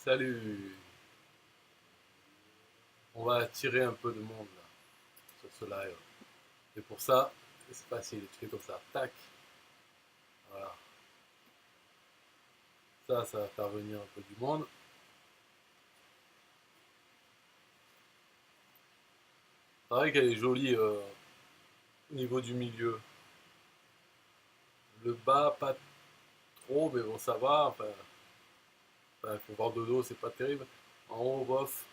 Salut. On va attirer un peu de monde là, sur ce live. Et pour ça, c'est facile. Tu fais comme ça. Tac. Voilà. Ça va faire venir un peu du monde. C'est vrai qu'elle est jolie au niveau du milieu. Le bas, pas trop, mais bon, ça va. Enfin, faut voir de dos, c'est pas terrible. En haut, bof.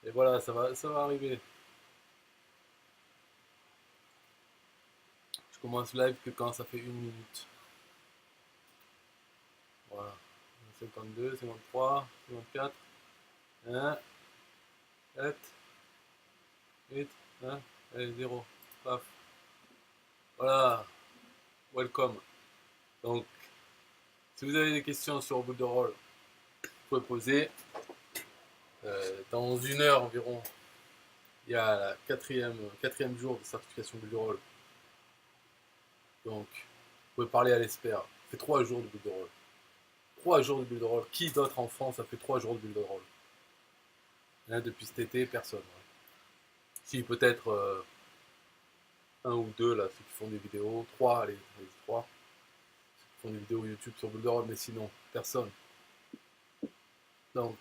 Et voilà, ça va arriver. Je commence live que quand ça fait 1 minute. Voilà. 52, 53, 54. 1, 7, 8, 1, allez, 0. Paf. Voilà. Welcome. Donc, si vous avez des questions sur boule de rôle, vous pouvez poser. Dans 1 heure environ, il y a la quatrième jour de certification boule de rôle. Donc, vous pouvez parler à l'expert. Ça fait 3 jours de boule de rôle. 3 jours de bulle de rôle. Qui d'autre en France a fait 3 jours de bulle de rôle? Là, depuis cet été, personne. Ouais. Si, peut-être un ou deux, là, ceux qui font des vidéos. 3, allez, 3. Ceux qui font des vidéos YouTube sur bulle de rôle, mais sinon, personne. Donc,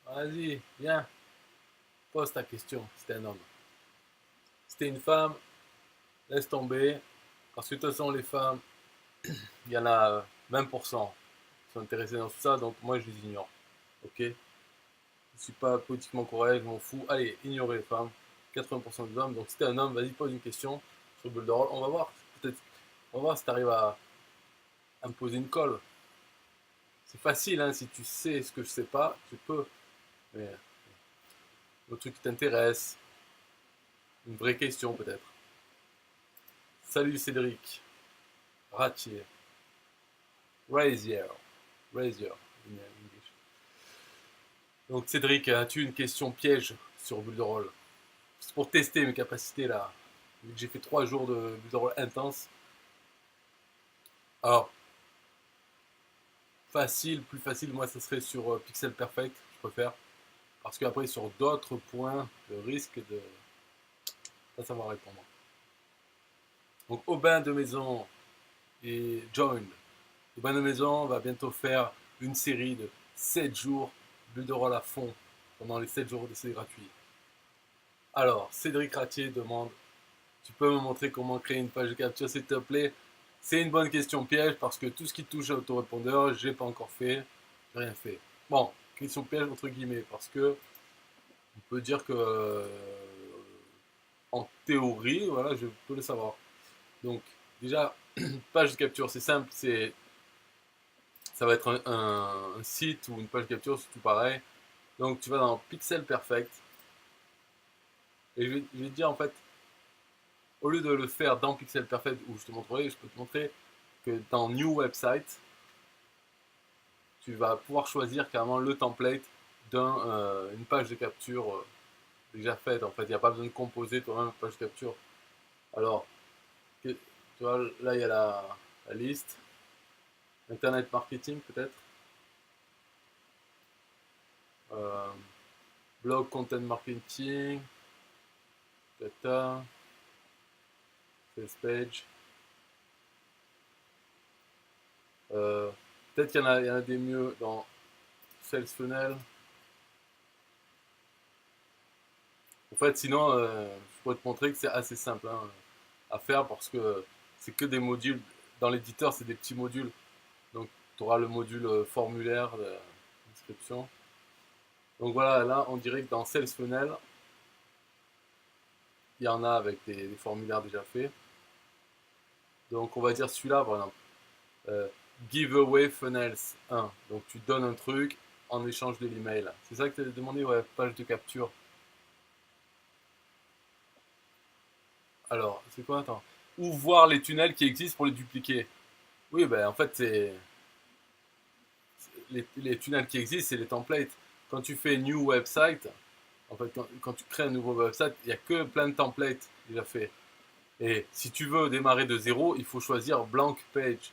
vas-y, viens, pose ta question, si t'es un homme. Si t'es une femme, laisse tomber. Parce que de toute façon, les femmes, il y en a 20% qui sont intéressés dans tout ça, donc moi je les ignore. Ok? Je ne suis pas politiquement correct, je m'en fous. Allez, ignorez les femmes. 80% des hommes. Donc si t'es un homme, vas-y, pose une question sur Bulle de Rôle. On va voir. Peut-être, on va voir si t'arrives à me poser une colle. C'est facile, hein, si tu sais ce que je sais pas, tu peux. Mais le truc qui t'intéresse, une vraie question peut-être. Salut Cédric, Ratier, Razier, Razier, English. Donc Cédric, as-tu une question piège sur Bulle de Rôle? C'est pour tester mes capacités là. Vu que j'ai fait 3 jours de Bulle de Rôle intense. Alors, facile, plus facile, moi ça serait sur Pixel Perfect, je préfère. Parce qu'après sur d'autres points, le risque de... Ça va répondre. Donc Aubin de Maison et Joined. Aubin de Maison va bientôt faire une série de 7 jours Bulle de Rôle à fond pendant les 7 jours d'essai gratuit. Alors, Cédric Ratier demande: tu peux me montrer comment créer une page de capture, s'il te plaît? C'est une bonne question piège parce que tout ce qui touche à l'autorépondeur, j'ai pas encore fait, j'ai rien fait. Bon, question piège entre guillemets parce que on peut dire que en théorie, voilà, je peux le savoir. Donc déjà, page de capture, c'est simple, ça va être un site ou une page de capture, c'est tout pareil. Donc tu vas dans Pixel Perfect et je vais te dire en fait, au lieu de le faire dans Pixel Perfect où je te montrerai, je peux te montrer que dans New Website, tu vas pouvoir choisir carrément le template d'une page de capture déjà faite. En fait, il n'y a pas besoin de composer toi-même une page de capture. Alors, tu vois, là, il y a la liste. Internet marketing, peut-être. Euh, blog content marketing. Data. Sales page. Euh, peut-être qu'il y en a des mieux dans Sales Funnel. En fait, sinon, je pourrais te montrer que c'est assez simple hein, à faire parce que c'est que des modules. Dans l'éditeur, c'est des petits modules. Donc, tu auras le module formulaire d'inscription. Donc voilà, là, on dirait que dans Sales Funnel, il y en a avec des formulaires déjà faits. Donc, on va dire celui-là, par exemple. Euh, Giveaway Funnels 1. Donc, tu donnes un truc en échange de l'email. C'est ça que tu as demandé, ouais, page de capture. Alors, c'est quoi, attends. Ou voir les tunnels qui existent pour les dupliquer. Oui, ben en fait, c'est les tunnels qui existent, c'est les templates. Quand tu fais new website, en fait, quand tu crées un nouveau website, il n'y a que plein de templates déjà faits. Et si tu veux démarrer de zéro, il faut choisir blank page.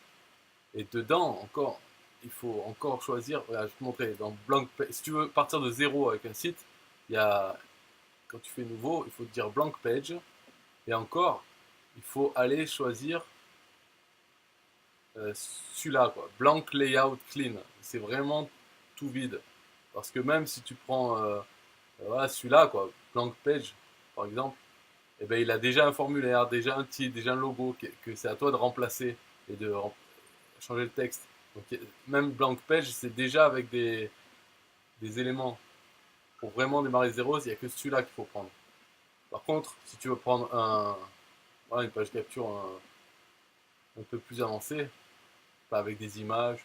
Et dedans, encore, il faut encore choisir. Voilà, je vais te montrer. Dans blank page, si tu veux partir de zéro avec un site, il y a, quand tu fais nouveau, il faut dire blank page. Et encore, il faut aller choisir celui-là, quoi. Blank layout clean. C'est vraiment tout vide. Parce que même si tu prends voilà, celui-là, quoi, blank page, par exemple, eh ben, il a déjà un formulaire, déjà un titre, déjà un logo que c'est à toi de remplacer et de changer le texte. Donc, même blank page, c'est déjà avec des éléments. Pour vraiment démarrer zéro, il n'y a que celui-là qu'il faut prendre. Par contre, si tu veux prendre voilà, une page capture un peu plus avancée, pas avec des images,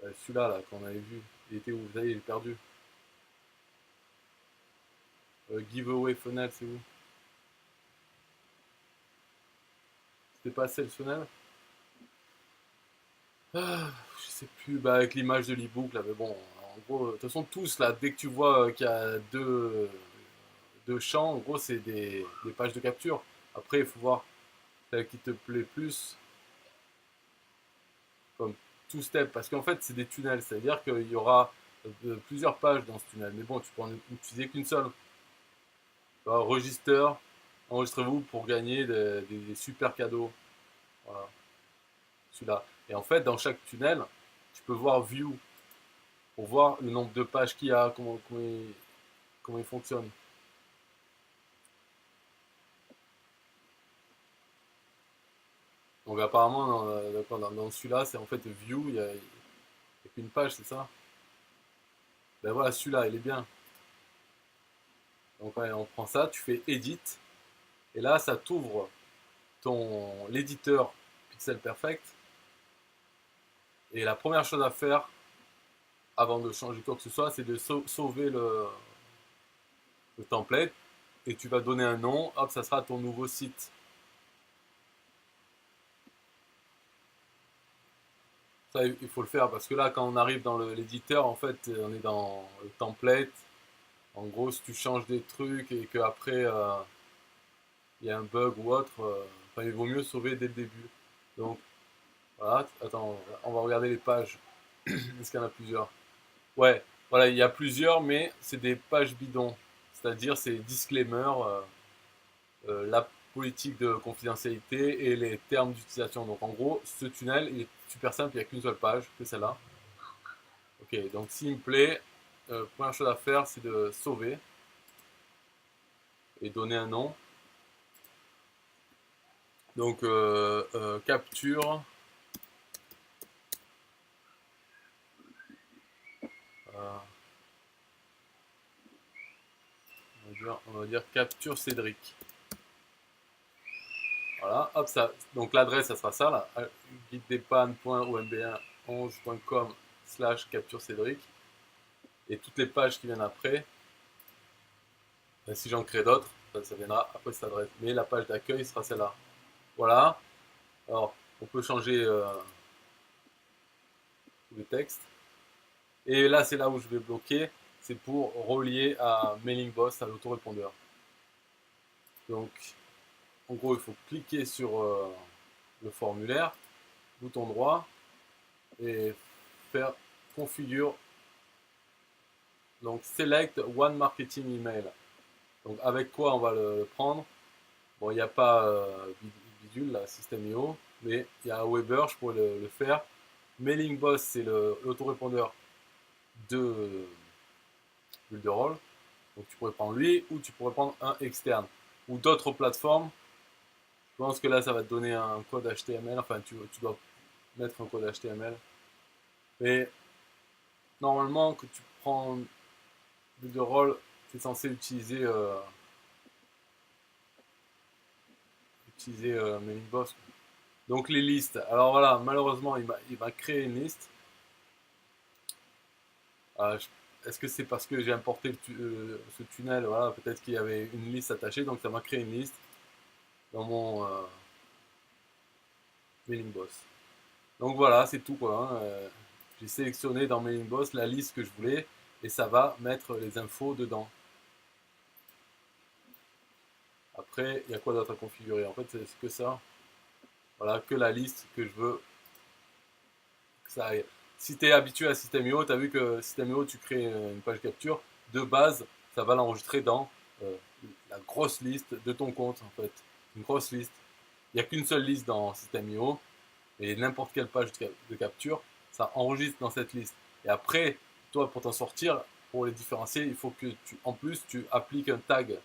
celui-là là, qu'on avait vu, il était où? Vous savez, il est perdu. Giveaway funnel, c'est où? C'était pas celle funnel? Je sais plus, bah, avec l'image de l'ebook là, mais bon, en gros, de toute façon, tous là, dès que tu vois qu'il y a deux champs, en gros, c'est des pages de capture. Après, il faut voir celle qui te plaît plus, comme two step, parce qu'en fait, c'est des tunnels, c'est-à-dire qu'il y aura plusieurs pages dans ce tunnel, mais bon, tu peux en utiliser qu'une seule. Register, enregistrez-vous pour gagner des super cadeaux. Voilà, celui-là. Et en fait, dans chaque tunnel, tu peux voir View pour voir le nombre de pages qu'il y a, comment il fonctionne. Donc apparemment, dans celui-là, c'est en fait View, il n'y a qu'une page, c'est ça? Ben voilà, celui-là, il est bien. Donc ouais, on prend ça, tu fais Edit, et là, ça t'ouvre l'éditeur Pixel Perfect. Et la première chose à faire, avant de changer quoi que ce soit, c'est de sauver le template, et tu vas donner un nom, hop, ça sera ton nouveau site. Ça, il faut le faire parce que là, quand on arrive dans l'éditeur, en fait, on est dans le template. En gros, si tu changes des trucs et qu'après il y a un bug ou autre, enfin, il vaut mieux sauver dès le début. Donc, voilà, attends, on va regarder les pages. Est-ce qu'il y en a plusieurs? Ouais, voilà, il y a plusieurs, mais c'est des pages bidons. C'est-à-dire, c'est disclaimer, la politique de confidentialité et les termes d'utilisation. Donc, en gros, ce tunnel, il est super simple, il n'y a qu'une seule page, que celle-là. Ok, donc s'il me plaît, première chose à faire, c'est de sauver et donner un nom. Donc capture, euh, on va dire capture Cédric. Voilà, hop, ça. Donc l'adresse, ça sera ça, là, guidedepanne.ombn11.com/capture Cédric. Et toutes les pages qui viennent après, si j'en crée d'autres, ça viendra après cette adresse. Mais la page d'accueil sera celle-là. Voilà. Alors, on peut changer le texte. Et là, c'est là où je vais bloquer. C'est pour relier à MailingBoss, à l'autorépondeur. Donc, en gros, il faut cliquer sur le formulaire, bouton droit, et faire configure. Donc, select one marketing email. Donc, avec quoi on va le prendre? Bon, il n'y a pas bidule, là, System.io, mais il y a Weber, je pourrais le faire. MailingBoss, c'est l'autorépondeur de Builderall. Donc tu pourrais prendre lui ou tu pourrais prendre un externe. Ou d'autres plateformes. Je pense que là, ça va te donner un code HTML. Enfin, tu dois mettre un code HTML. Mais normalement, que tu prends Builderall, tu es censé utiliser MailingBoss. Donc les listes. Alors voilà, malheureusement, il m'a créé une liste. Est-ce que c'est parce que j'ai importé ce tunnel? Voilà, peut-être qu'il y avait une liste attachée, donc ça m'a créé une liste dans mon MailingBoss. Donc voilà, c'est tout quoi, hein. J'ai sélectionné dans MailingBoss la liste que je voulais et ça va mettre les infos dedans. Après, il y a quoi d'autre à configurer? En fait, c'est que ça. Voilà, que la liste que je veux ça aille. Si tu es habitué à System.io, tu as vu que System.io, tu crées une page capture, de base, ça va l'enregistrer dans la grosse liste de ton compte, en fait. Une grosse liste. Il n'y a qu'une seule liste dans System.io, et n'importe quelle page de capture, ça enregistre dans cette liste. Et après, toi, pour t'en sortir, pour les différencier, il faut que en plus, tu appliques un tag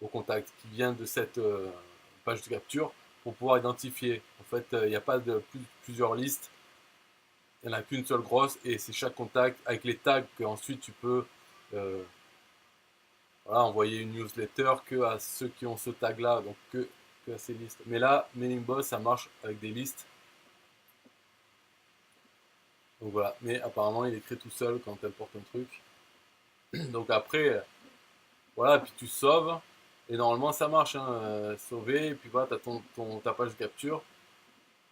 au contact qui vient de cette page de capture pour pouvoir identifier. En fait, il n'y a pas de plusieurs listes, il n'y en a qu'une seule grosse et c'est chaque contact avec les tags que ensuite tu peux euh, voilà, envoyer une newsletter que à ceux qui ont ce tag là, donc que à ces listes. Mais là, Mailing Boss, ça marche avec des listes. Donc voilà, mais apparemment il est créé tout seul quand elle porte un truc. Donc après, voilà, puis tu sauves, et normalement ça marche, hein, sauver, et puis voilà, tu as ta page de capture.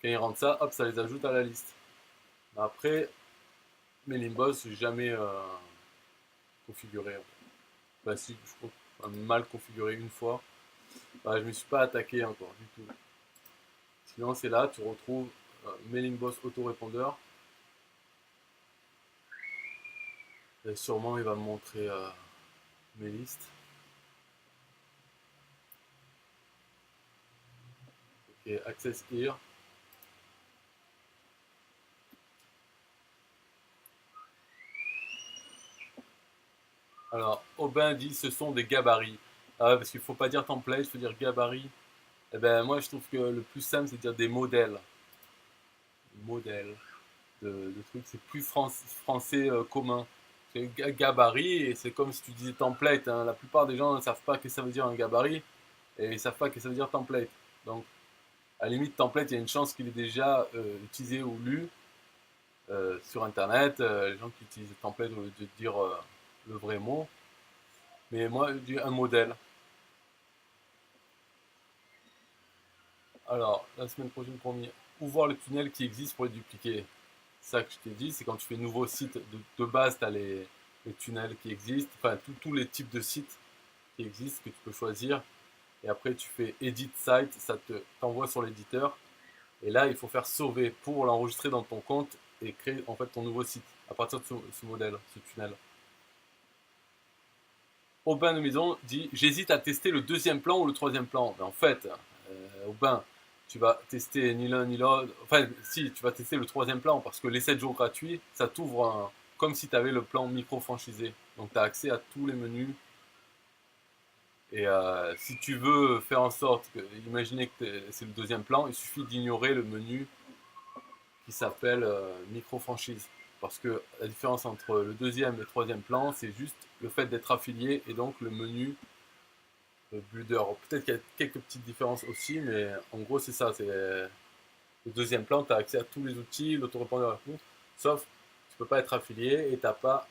Quand ils rendent ça, hop, ça les ajoute à la liste. Après, Mailing Boss, j'ai jamais configuré. Bah si, je crois mal configuré une fois. Bah, je ne me suis pas attaqué encore du tout. Sinon, c'est là, tu retrouves Mailing Boss autorépondeur. Et sûrement, il va me montrer mes listes. Ok, Access Here. Alors, Aubin dit ce sont des gabarits. Ah ouais, parce qu'il ne faut pas dire template, il faut dire gabarit. Eh ben, moi, je trouve que le plus simple, c'est de dire des modèles. Modèles de trucs, c'est plus français commun. C'est gabarit, et c'est comme si tu disais template, hein. La plupart des gens ne savent pas ce que ça veut dire un gabarit, et ils ne savent pas ce que ça veut dire template. Donc, à la limite, template, il y a une chance qu'il est déjà utilisé ou lu sur Internet. Les gens qui utilisent template au lieu de dire le vrai mot. Mais moi, je dis un modèle. Alors, la semaine prochaine, promis, où voir le tunnel qui existe pour les dupliquer. C'est ça que je t'ai dit, c'est quand tu fais un nouveau site, de base, tu as les tunnels qui existent, enfin, tous les types de sites qui existent, que tu peux choisir. Et après, tu fais Edit Site, ça t'envoie sur l'éditeur. Et là, il faut faire sauver pour l'enregistrer dans ton compte et créer en fait ton nouveau site à partir de ce modèle, ce tunnel. Aubin de Maison dit j'hésite à tester le deuxième plan ou le troisième plan. Mais en fait, Aubin, tu vas tester ni l'un ni l'autre. Enfin, si, tu vas tester le troisième plan parce que les 7 jours gratuits, ça t'ouvre comme si tu avais le plan micro-franchisé. Donc, tu as accès à tous les menus. Et si tu veux faire en sorte que, imaginez que c'est le deuxième plan, il suffit d'ignorer le menu qui s'appelle micro-franchise. Parce que la différence entre le deuxième et le troisième plan, c'est juste le fait d'être affilié et donc le menu Builder. Peut-être qu'il y a quelques petites différences aussi, mais en gros, c'est ça. C'est le deuxième plan, tu as accès à tous les outils, l'autorépondeur à compte, sauf tu peux pas être affilié et tu n'as pas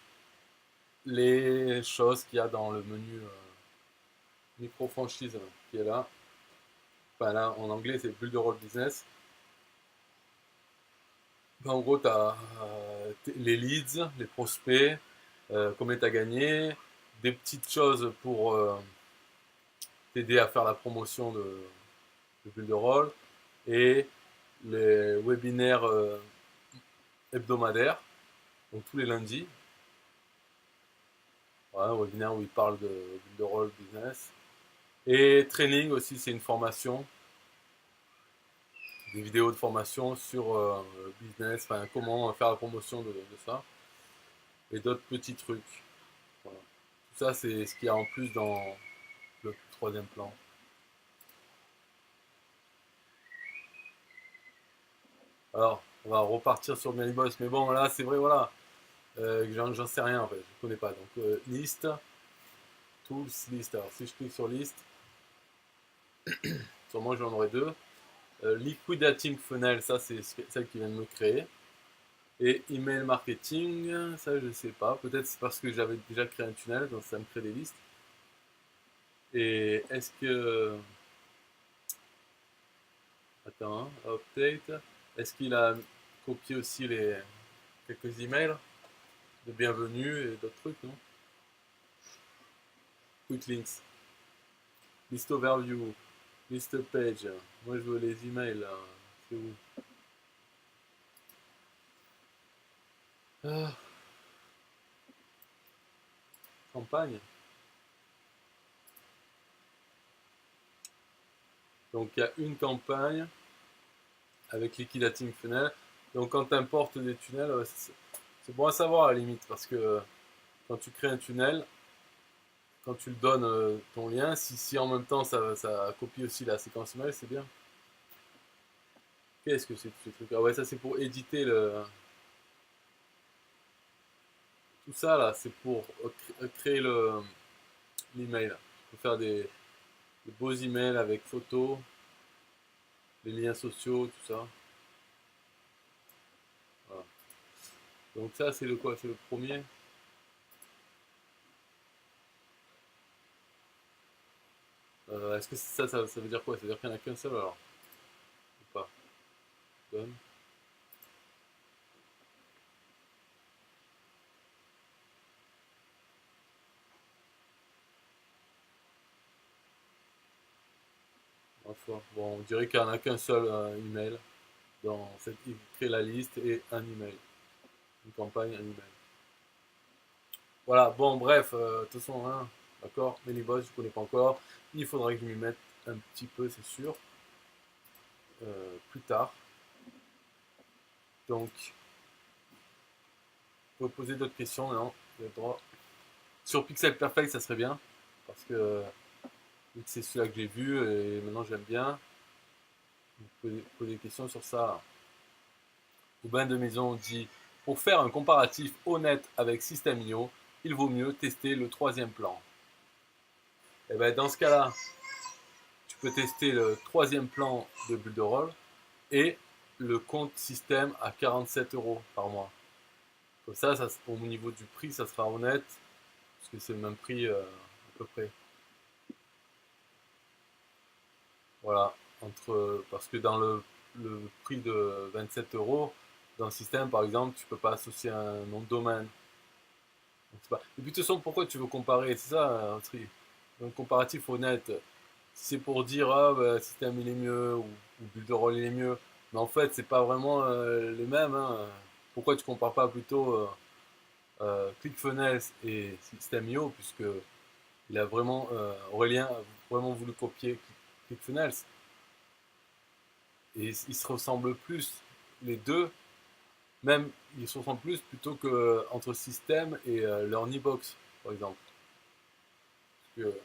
les choses qu'il y a dans le menu micro-franchise qui est là. Enfin, là, en anglais, c'est Builder All Business. En gros, tu as les leads, les prospects, combien tu as gagné, des petites choses pour t'aider à faire la promotion de Builderall et les webinaires hebdomadaires, donc tous les lundis. Voilà, un webinaire où il parle de Builderall Business. Et training aussi, c'est une formation, des vidéos de formation sur business, enfin comment faire la promotion de ça, et d'autres petits trucs. Voilà. Tout ça, c'est ce qu'il y a en plus dans le troisième plan. Alors, on va repartir sur Mailbox, mais bon, là, c'est vrai, voilà, j'en sais rien en fait, je connais pas. Donc, liste, tools, liste. Alors, si je clique sur liste, sûrement j'en aurai deux. Liquidating Funnel, ça, c'est celle qui vient de me créer. Et email marketing, ça, je sais pas. Peut-être c'est parce que j'avais déjà créé un tunnel, donc ça me crée des listes. Et est-ce que. Attends, hein, update. Est-ce qu'il a copié aussi quelques emails de bienvenue et d'autres trucs, non? Quick links. List overview. List page. Moi je veux les emails là. C'est où? Ah, campagne. Donc il y a une campagne avec liquidating funnel. Donc quand tu importes des tunnels, c'est bon à savoir à la limite parce que quand tu crées un tunnel, quand tu le donnes ton lien, si en même temps ça copie aussi la séquence email, c'est bien. Qu'est-ce que c'est que ce truc? Ah ouais, ça c'est pour éditer tout ça là, c'est pour créer l'email. Tu peux faire des beaux emails avec photos, les liens sociaux, tout ça. Voilà. Donc ça c'est le quoi? C'est le premier. Est-ce que ça veut dire quoi? Ça veut dire qu'il n'y en a qu'un seul alors? Ou pas? Done. Enfin, bon, on dirait qu'il n'y en a qu'un seul email. Il crée la liste et un email. Une campagne, un email. Voilà, bon, bref, de toute façon, hein, d'accord, Manybots, je ne connais pas encore. Il faudra que je m'y mette un petit peu, c'est sûr, plus tard. Donc, vous pouvez poser d'autres questions, non? Vous avez le droit. Sur Pixel Perfect, ça serait bien, parce que vu que c'est celui-là que j'ai vu et maintenant j'aime bien, vous pouvez poser des questions sur ça. Aubin de Maison dit pour faire un comparatif honnête avec System.io, il vaut mieux tester le troisième plan. Et ben dans ce cas-là, tu peux tester le troisième plan de Builderall et le compte système à 47 € par mois. Comme ça, au niveau du prix, ça sera honnête, parce que c'est le même prix à peu près. Voilà, parce que dans le prix de 27 €, dans le système, par exemple, tu peux pas associer un nom de domaine. Et puis de toute façon, pourquoi tu veux comparer? C'est ça, un tri. Un comparatif honnête. Si c'est pour dire, ah, bah, système il est mieux, ou Builderall il est mieux. Mais en fait, c'est pas vraiment les mêmes, hein. Pourquoi tu compares pas plutôt ClickFunnels et System.io, puisque Aurélien a vraiment voulu copier ClickFunnels. Et ils se ressemblent plus, les deux, même ils se ressemblent plus plutôt que entre System et leur Nibox, par exemple. Parce que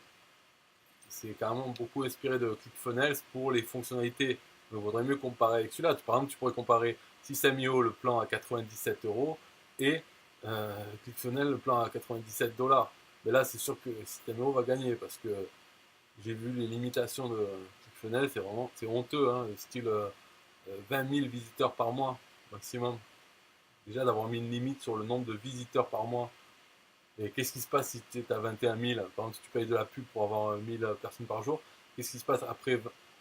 c'est carrément beaucoup inspiré de ClickFunnels pour les fonctionnalités. Donc, il vaudrait mieux comparer avec celui-là. Par exemple, tu pourrais comparer System.io, le plan à 97 € et ClickFunnels, le plan à 97 $. Mais là, c'est sûr que System.io va gagner parce que j'ai vu les limitations de ClickFunnels, c'est honteux, hein, style 20 000 visiteurs par mois maximum. Déjà d'avoir mis une limite sur le nombre de visiteurs par mois. Et qu'est-ce qui se passe si tu es à 21 000? Par exemple, si tu payes de la pub pour avoir 1000 personnes par jour, qu'est-ce qui se passe après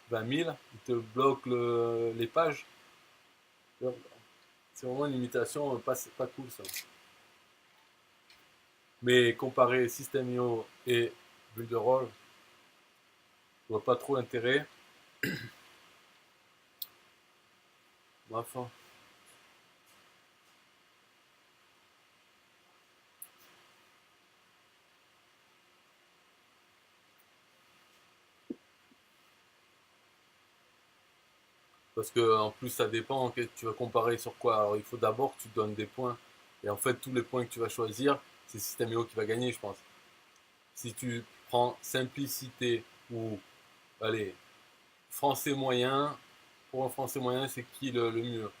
20 000? Ils te bloquent les pages. C'est vraiment une limitation pas cool ça. Mais comparer System.io et Builderall, je vois pas trop l'intérêt. Bref, hein. Parce que en plus ça dépend, tu vas comparer sur quoi. Alors il faut d'abord que tu donnes des points. Et en fait tous les points que tu vas choisir, c'est System.io qui va gagner, je pense. Si tu prends simplicité ou allez, français moyen, pour un français moyen, c'est qui le mieux?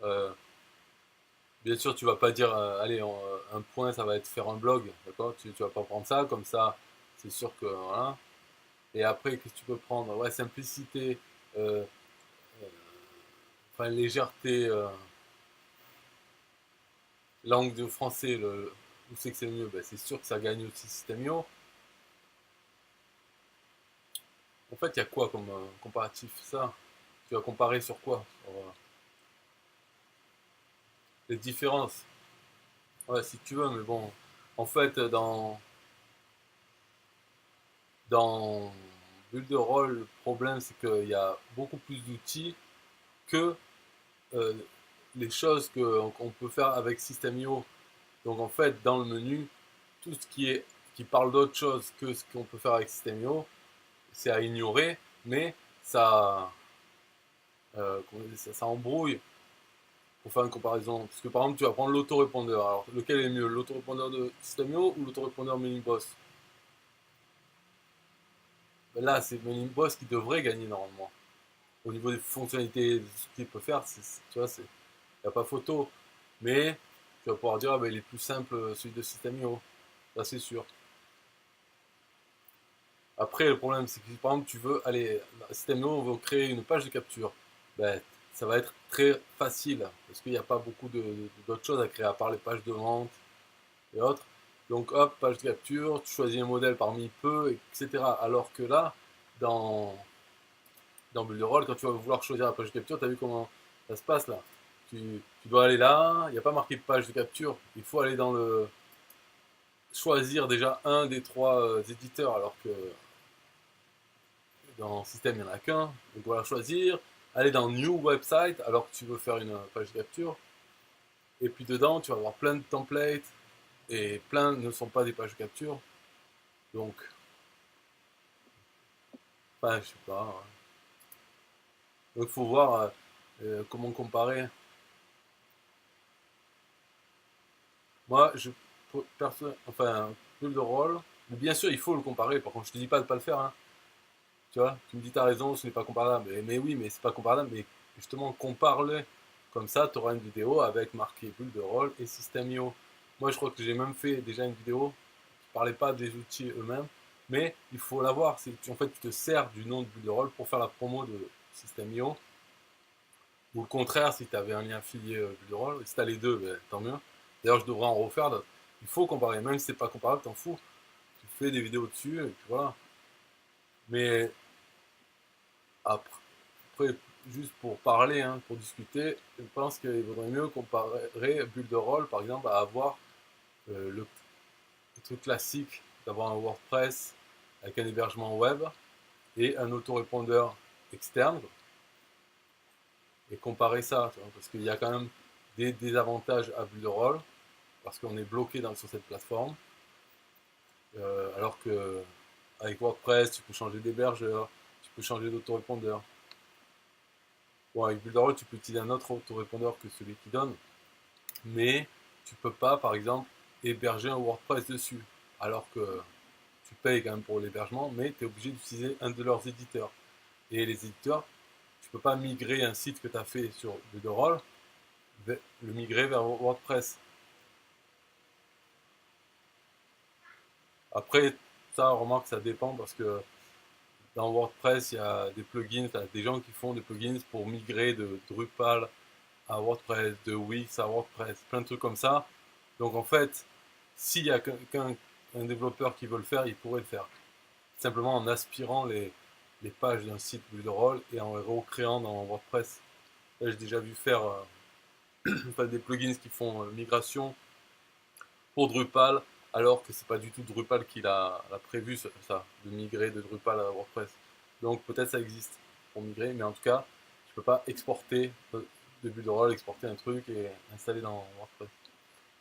Euh, Bien sûr, tu vas pas dire, allez, un point, ça va être faire un blog, d'accord? Tu vas pas prendre ça, comme ça, c'est sûr que, voilà. Et après, qu'est-ce que tu peux prendre? Ouais, simplicité, euh, euh, enfin, légèreté, langue de français, où c'est que c'est mieux? Ben, c'est sûr que ça gagne aussi Systemio. En fait, il y a quoi comme comparatif? Ça, tu vas comparer sur quoi? Sur, les différences. Ouais, si tu veux, mais bon, en fait, dans Builderall, le problème, c'est qu'il y a beaucoup plus d'outils que les choses qu'on peut faire avec System.io. Donc en fait, dans le menu, tout ce qui parle d'autre chose que ce qu'on peut faire avec System.io, c'est à ignorer, mais ça, ça embrouille pour faire une comparaison. Parce que par exemple, tu vas prendre l'autorépondeur. Alors, lequel est mieux, l'autorépondeur de System.io ou l'autorépondeur Mailing-Boss? Ben là, c'est Mailing-Boss qui devrait gagner normalement. Au niveau des fonctionnalités, de ce qu'il peut faire, tu vois, il n'y a pas photo. Mais tu vas pouvoir dire, ah, ben, il est plus simple celui de System.io. Ça, c'est sûr. Après, le problème, c'est que si par exemple, tu veux aller, System.io, on veut créer une page de capture. Ben, ça va être très facile parce qu'il n'y a pas beaucoup d'autres choses à créer à part les pages de vente et autres. Donc hop, page de capture, tu choisis un modèle parmi peu, etc. Alors que là, dans, dans Builderall, quand tu vas vouloir choisir la page de capture, tu as vu comment ça se passe là. Tu dois aller là, il n'y a pas marqué page de capture, il faut aller dans le choisir déjà un des trois éditeurs, alors que dans System il n'y en a qu'un. Donc voilà, choisir, aller dans New Website alors que tu veux faire une page de capture. Et puis dedans, tu vas avoir plein de templates et plein ne sont pas des pages de capture. Donc, enfin, je sais pas. Donc, il faut voir comment comparer. Moi, enfin, build de rôle. Mais bien sûr, il faut le comparer. Par contre, je te dis pas de pas le faire. Hein. Tu vois, tu me dis, t'as raison, ce n'est pas comparable. Mais oui, mais c'est pas comparable. Mais justement, compare-le. Comme ça, tu auras une vidéo avec marqué build de rôle et System.io. Moi, je crois que j'ai même fait déjà une vidéo qui parlait pas des outils eux-mêmes. Mais il faut l'avoir. En fait, tu te sers du nom de build de rôle pour faire la promo de System.io. Ou le contraire, si tu avais un lien affilié Builderall, si tu as les deux, ben, tant mieux. D'ailleurs, je devrais en refaire d'autres. Il faut comparer, même si c'est pas comparable, t'en fous. Tu fais des vidéos dessus, et puis voilà. Mais après, juste pour parler, hein, pour discuter, je pense qu'il vaudrait mieux comparer Builderall, par exemple, à avoir le truc classique d'avoir un WordPress avec un hébergement web et un autorépondeur externe, et comparer ça, tu vois, parce qu'il y a quand même des désavantages à Builderall, parce qu'on est bloqué sur cette plateforme. Alors que avec WordPress, tu peux changer d'hébergeur, tu peux changer d'autorépondeur. Bon, avec Builderall, tu peux utiliser un autre autorépondeur que celui qui donne, mais tu peux pas, par exemple, héberger un WordPress dessus, alors que tu payes quand même pour l'hébergement, mais tu es obligé d'utiliser un de leurs éditeurs. Et les éditeurs, tu peux pas migrer un site que tu as fait sur Builderall, le migrer vers WordPress. Après, ça, remarque, ça dépend parce que dans WordPress, il y a des plugins, des gens qui font des plugins pour migrer de Drupal à WordPress, de Wix à WordPress, plein de trucs comme ça. Donc en fait, s'il y a qu'un développeur qui veut le faire, il pourrait le faire. Simplement en aspirant les pages d'un site Builderall et en les recréant dans WordPress. Là, j'ai déjà vu faire des plugins qui font migration pour Drupal, alors que c'est pas du tout Drupal qui l'a prévu, ça, de migrer de Drupal à WordPress. Donc peut-être ça existe pour migrer, mais en tout cas, tu peux pas exporter de Builderall, exporter un truc et installer dans WordPress.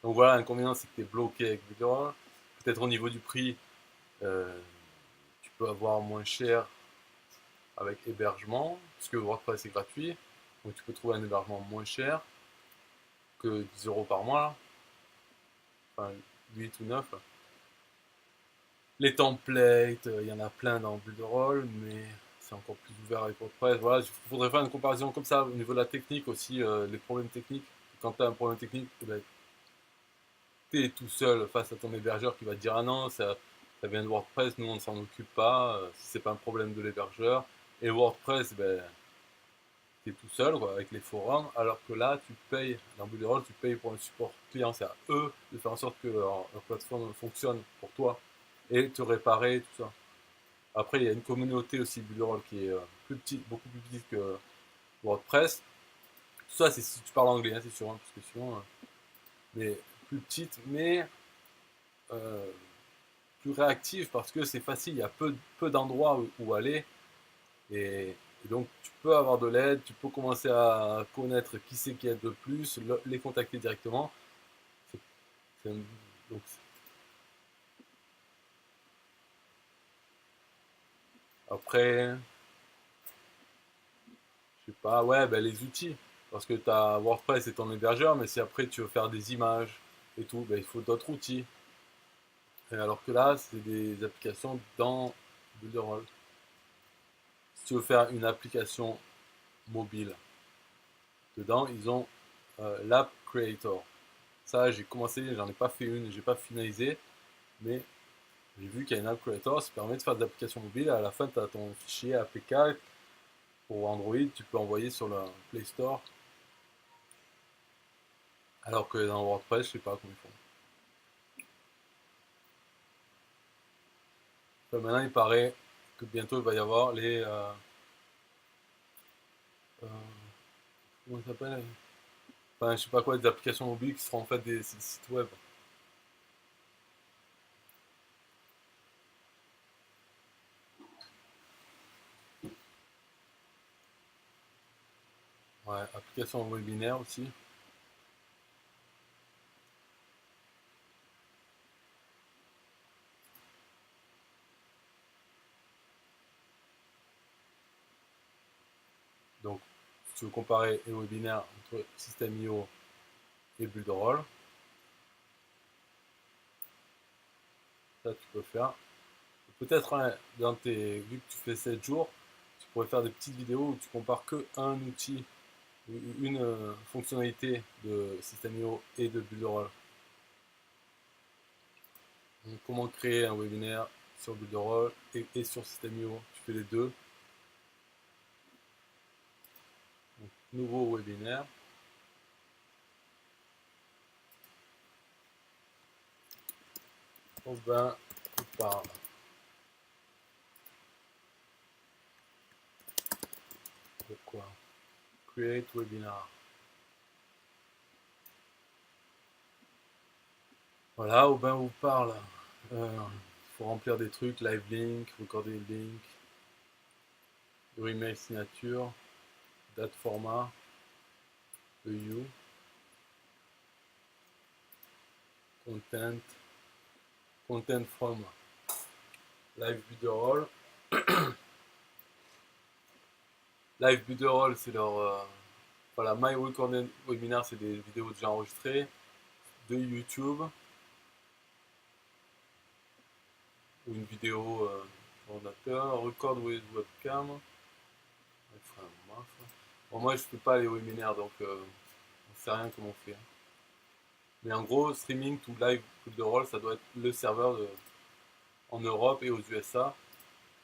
Donc voilà, l'inconvénient c'est que tu es bloqué avec Builderall. Peut-être au niveau du prix, euh, tu peux avoir moins cher avec hébergement, puisque WordPress est gratuit. Donc tu peux trouver un hébergement moins cher que 10 euros par mois, enfin 8 ou 9. Les templates, il y en a plein dans Builderall, mais c'est encore plus ouvert avec WordPress. Voilà, il faudrait faire une comparaison comme ça au niveau de la technique aussi, les problèmes techniques. Quand tu as un problème technique, eh ben, tu es tout seul face à ton hébergeur qui va te dire ah non, ça vient de WordPress, nous on ne s'en occupe pas, si c'est pas un problème de l'hébergeur. Et WordPress, ben, tu es tout seul quoi, avec les forums, alors que là, tu payes, dans Builderall, tu payes pour un support client. C'est à eux de faire en sorte que leur plateforme fonctionne pour toi et te réparer, tout ça. Après, il y a une communauté aussi Builderall qui est plus petite, beaucoup plus petite que WordPress. Tout ça, c'est si tu parles anglais, hein, c'est sûr, hein, parce que sinon, mais plus petite, mais euh, plus réactive parce que c'est facile. Il y a peu d'endroits où aller et Et donc, tu peux avoir de l'aide, tu peux commencer à connaître qui c'est qui aide le plus, les contacter directement. C'est- c'est donc, après, je sais pas, ouais, ben, les outils. Parce que tu as WordPress et ton hébergeur, mais si après tu veux faire des images et tout, ben, il faut d'autres outils. Et alors que là, c'est des applications dans Builderall. Si tu veux faire une application mobile, dedans, ils ont l'App Creator. Ça, j'ai commencé, j'en ai pas fait une, j'ai pas finalisé, mais j'ai vu qu'il y a une App Creator, ça permet de faire des applications mobiles. À la fin, tu as ton fichier APK pour Android, tu peux envoyer sur le Play Store. Alors que dans WordPress, je sais pas comment ils font. Enfin, maintenant, il paraît que bientôt il va y avoir les. Euh, comment ça s'appelle? Enfin, je sais pas quoi, des applications mobiles qui seront en fait des sites web. Ouais, applications webinaire aussi. Donc, si tu veux comparer les webinaires entre System.io et Builderall, ça tu peux faire. Peut-être hein, vu que tu fais 7 jours, tu pourrais faire des petites vidéos où tu compares que un outil, une fonctionnalité de System.io et de Builderall. Donc, comment créer un webinaire sur Builderall et sur System.io. Tu fais les deux. Donc, nouveau webinaire. On va parle de quoi? Create webinar. Voilà, Aubin vous parle. Il faut remplir des trucs, live link, recorder le link, your email signature, date format, EU, content, content from live Builderall. Live Builderall, c'est leur. Voilà, My Recorded Webinar, c'est des vidéos déjà enregistrées de YouTube ou une vidéo ordinateur, record with webcam. Enfin, bon, moi, je fais pas les webinaires, donc on sait rien comment on fait. Mais en gros, streaming to live Builderall, ça doit être le serveur en Europe et aux USA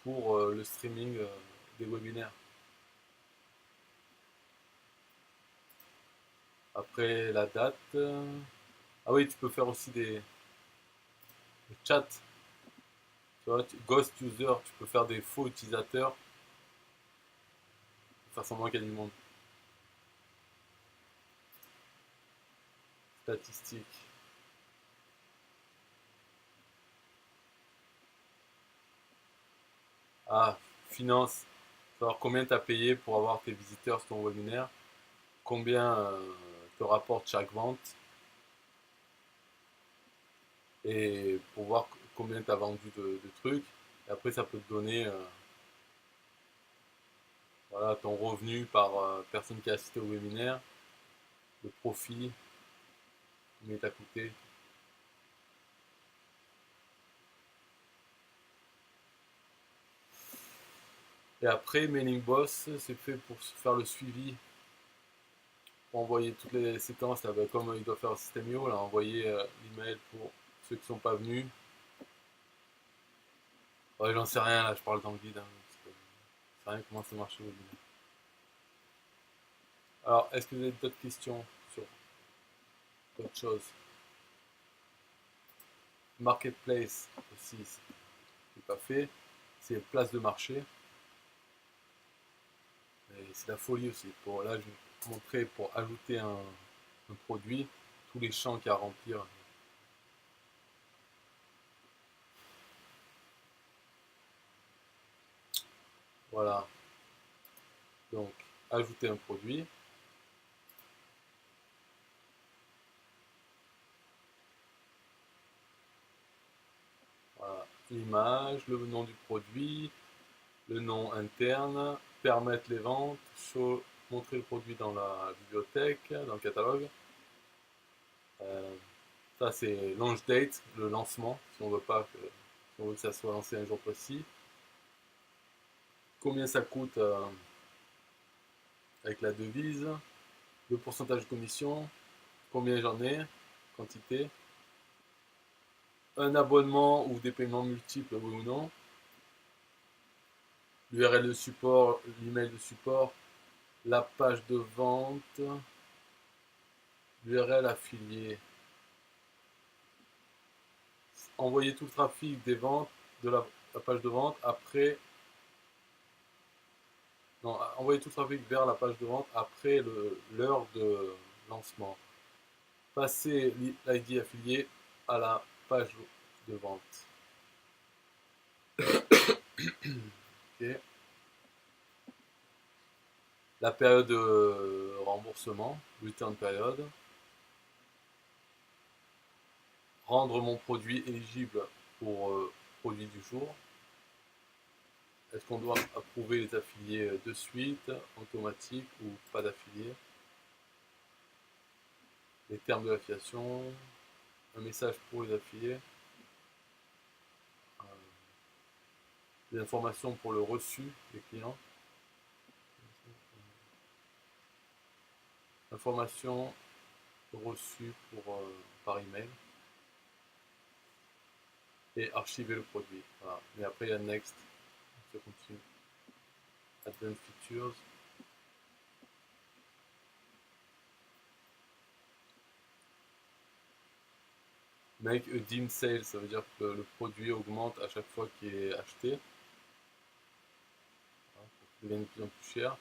pour le streaming des webinaires. Après la date. Ah oui, tu peux faire aussi des chats. Tu vois, ghost user, tu peux faire des faux utilisateurs, faire semblant qu'il y a du monde. Statistiques. Ah, finance. Savoir combien tu as payé pour avoir tes visiteurs sur ton webinaire. Combien te rapporte chaque vente. Et pour voir combien tu as vendu de trucs. Et après, ça peut te donner voilà, ton revenu par personne qui a assisté au webinaire, le profit, combien il t'a coûté. Et après, Mailing Boss, c'est fait pour faire le suivi, pour envoyer toutes les séquences, là, ben, comme il doit faire System.io, là, envoyer l'email pour ceux qui ne sont pas venus. Ouais, j'en sais rien, là, je parle dans le vide. Hein, je sais rien comment ça marche au webinaire. Alors, est-ce que vous avez d'autres questions sur d'autres choses? Marketplace aussi, c'est pas fait. C'est place de marché. Et c'est la folie aussi. Là, je vais vous montrer pour ajouter un produit, tous les champs qu'il y a à remplir. Voilà. Donc, ajouter un produit. Voilà. L'image, le nom du produit, le nom interne, permettre les ventes, montrer le produit dans la bibliothèque, dans le catalogue. Ça c'est launch date, le lancement, si on veut pas que, si on veut que ça soit lancé un jour précis. Combien ça coûte avec la devise, le pourcentage de commission, combien j'en ai, quantité, un abonnement ou des paiements multiples, oui ou non, l'URL de support, l'email de support, la page de vente, l'URL affilié. Envoyer tout le trafic des ventes de la page de vente après. Non, envoyer tout le trafic vers la page de vente après l'heure de lancement. Passer l'ID affilié à la page de vente. Okay. La période de remboursement, return période. Rendre mon produit éligible pour produit du jour. Est-ce qu'on doit approuver les affiliés de suite, automatique ou pas d'affiliés? Les termes de l'affiliation, un message pour les affiliés, des informations pour le reçu des clients, informations reçues par email, et archiver le produit. Voilà. Mais après il y a next, ça continue. Advanced features. Make a dim sale, ça veut dire que le produit augmente à chaque fois qu'il est acheté. Voilà, pour qu'il devienne de plus en plus cher.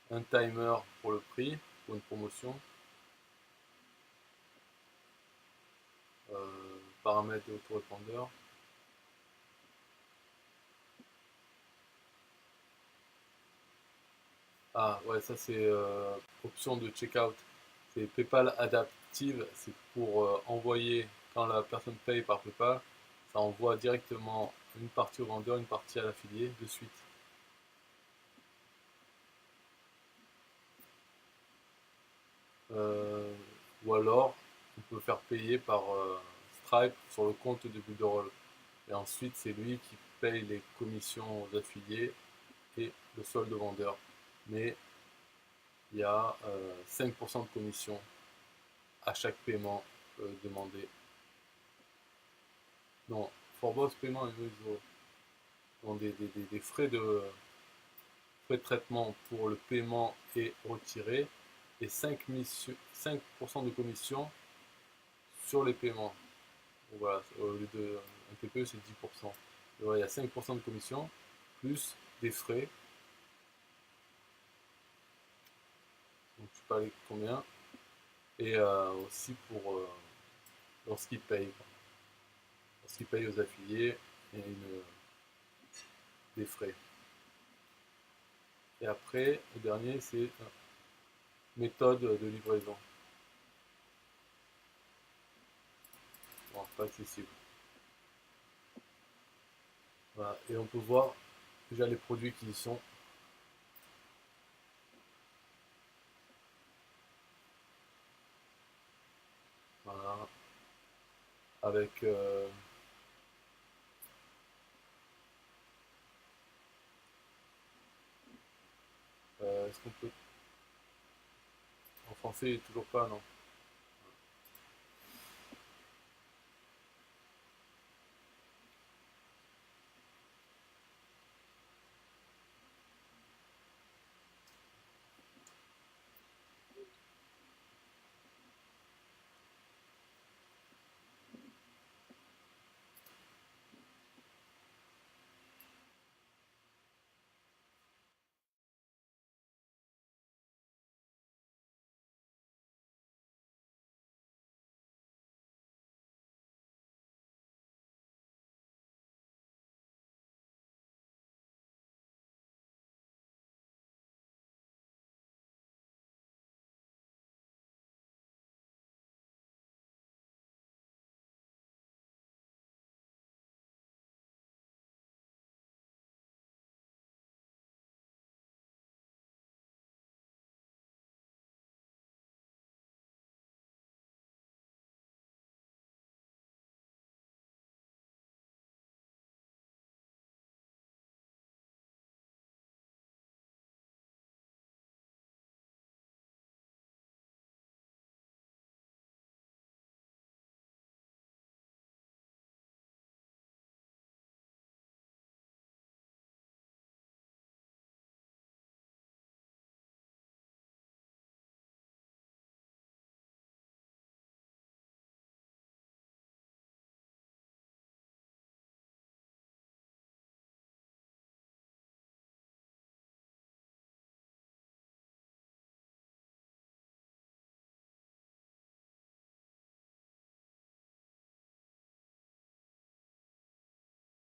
Un timer pour le prix, pour une promotion. Paramètres de autorépondeur. Ah ouais, ça c'est option de checkout. C'est PayPal Adaptive, c'est pour envoyer, quand la personne paye par PayPal, ça envoie directement une partie au vendeur, une partie à l'affilié de suite. Ou alors, on peut faire payer par Stripe sur le compte de Builderall. Et ensuite, c'est lui qui paye les commissions aux affiliés et le solde au vendeur. Mais il y a 5% de commission à chaque paiement demandé. Non, Forbos paiement ils ont des frais de traitement pour le paiement et retiré et 5% de commission sur les paiements. Donc voilà, au lieu de un TPE c'est 10%. Et voilà, il y a 5% de commission plus des frais. Donc je sais pas combien. Et aussi pour lorsqu'ils payent. Lorsqu'ils payent aux affiliés, il y a des frais. Et après, le dernier, c'est méthode de livraison. Bon, pas accessible. Voilà. Et on peut voir déjà les produits qui y sont. Voilà. Avec est-ce qu'on peut. En français, toujours pas, non.